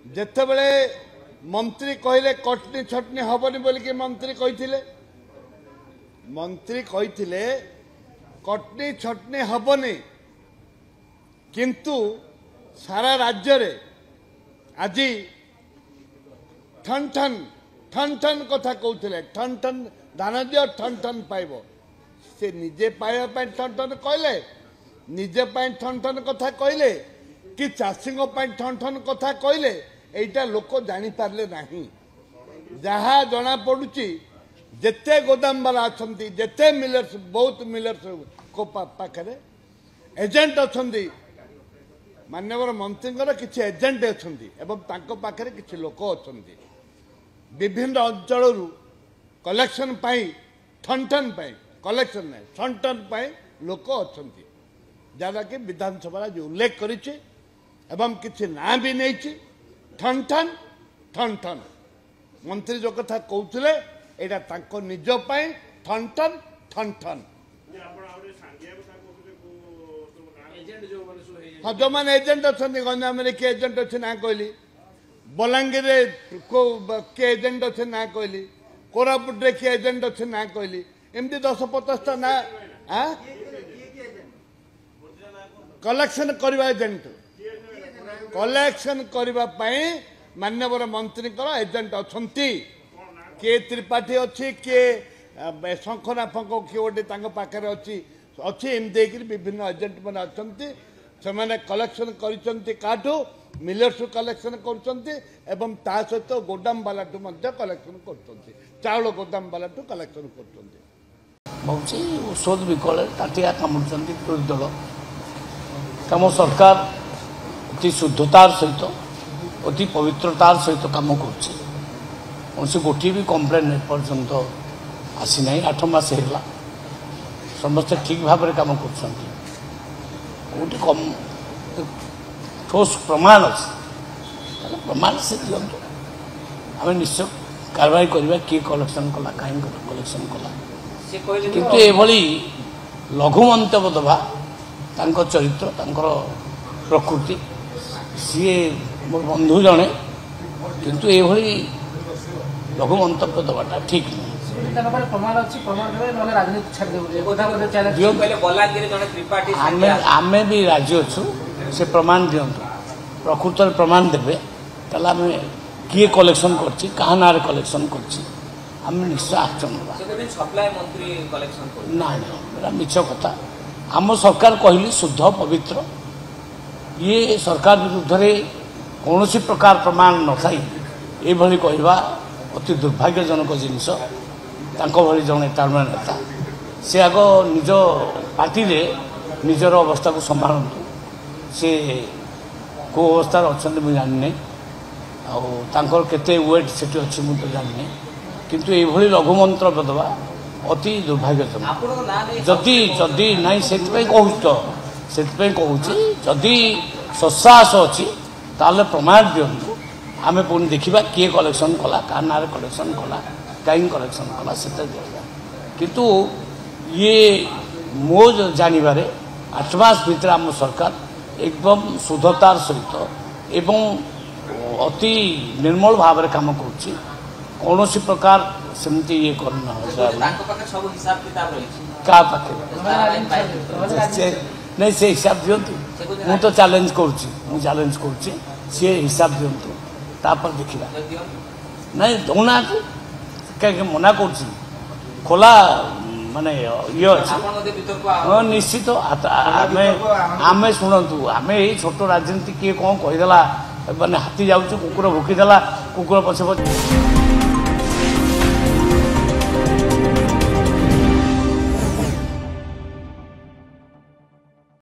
ଯେତେବେଳେ मंत्री कहले कटनी छटनी हबनी बोलिकी मंत्री कही कटनी छटनी हबनी किंतु सारा राज्य रे आज ठन ठन ठन ठन कथा कहते ठन ठन दान दियो ठन ठन पाइब से निजे पाइबा ठन ठन कहले निजे ठन ठन कथा कहले कि चाषी ठन ठन कथा कहले एटा लोक जानी पारले नहीं जहा जना पड़ुची जेते गोदाम वाला अछंती जेते मिलर्स बहुत मिलर्स को पाखरे एजेंट अछंती माननीय मंत्री किसी एजेंट अछंती एवं तांको पाखरे किसी लोक अछंती विभिन्न अंचल कलेक्शन पाई ठन ठन पाई कलेक्शन नहीं ठन ठन पाई लोक अछंती जरा कि विधानसभा जो उल्लेख करिछि एवं किसी ना भी नहीं ठन ठन ठन ठन मंत्री जो कथा कहते एटा तांको निज पाई ठन ठन ठन ठन हाँ जो मैंने एजेंट अच्छा गंजाम किए एजेंट अच्छे ना कहली बलांगीर किए एजेंट अच्छे ना कहली कोरापुट किए एजेंट अच्छे ना कहली एमती 10-50टा ना कलेक्शन करवा एजेंट कलेक्शन करने माननीय मंत्री एजेंट अच्छा किए त्रिपाठी अच्छी किए शंखना फंक किए गोटे पाखे अच्छी अच्छी एमती विभिन्न एजेंट मैंने अच्छा से कलेक्शन कर मिलर्स कलेक्शन कर सहित गोदाम वाला कलेक्शन कर चाउल गोदाम वाला कलेक्शन कर ଔଷଧ ବିକଳରେ ତାଟିଆ କାମୁଡ଼ୁଛନ୍ତି ବିରୋଧୀ ଦଳ ଆମ ସରକାର ଅତି ଶୁଦ୍ଧତାର ସହିତ ଅତି ପବିତ୍ରତାର ସହିତ କାମ କରୁଛି କୌଣସି ଗୋଟିଏ ବି କମ୍ପ୍ଲେନ୍ ଏପର୍ଯ୍ୟନ୍ତ ଆସିନାହିଁ 8 ମାସ ହେଲା ସମସ୍ତେ ଠିକ୍ ଭାବରେ କାମ କରୁଛନ୍ତି କୋଉଠି କମ୍ ठोस प्रमाण अच्छे प्रमाण से दिंतु आम निश्चय कार्रवाई करवा किए कलेक्शन कला कहीं कलेक्शन कला किंतु ये लघु मंतव्य दबा चरित्र प्रकृति सी मोर बंधु जड़े किंतु ये लघु मंतव्य दबाटा ठीक आम भी राजी अच्छु से प्रमाण दिंतु प्रकृत प्रमाण देवे ताला आम किए कलेक्शन करछि कहा ना कलेक्शन करछि आम निश्चय एक्शन ना मेरा मिछ कथा आम सरकार कहली शुद्ध पवित्र ये सरकार विरुद्ध में कौन प्रकार प्रमाण न थाई ये कहवा अति दुर्भाग्यजनक जिनस भली जड़े टार्म नेता से आग निज पार्टी रे निजर अवस्था को संभालतु से को अवस्था अच्छा मुझे जानी आते वेट से अच्छी मुझे जानी किंतु ये लघु मंत्र दबा अति दुर्भाग्यजनक जदि जदि नाई से कहूँ तो से कहूँ जदि ससाहस अच्छी ताल प्रमाण दिंतु आम पुणी देखा किए कलेक्शन कला क्या ना कलेक्शन कला कहीं कलेक्शन कला से किंतु ये मो जानवर 8 मास भीतर आम सरकार एकदम शुद्धतार सहित एवं अति निर्मल भाव में कम करुच्ची कौन प्रकार सेमती ये करना नहीं से हिसाब दिंतु मु तो चैलेंज करुच्ची सी हिसाब दिंतु तापर देखा नहीं दौना कहीं मना कर खोला माने ये हाँ निश्चित आम शुणु आम ये छोट राजनीति किए कौन कहीदेला माने हाथी जाऊँ कुकुर भुकीदेला कुकुर पछे पछे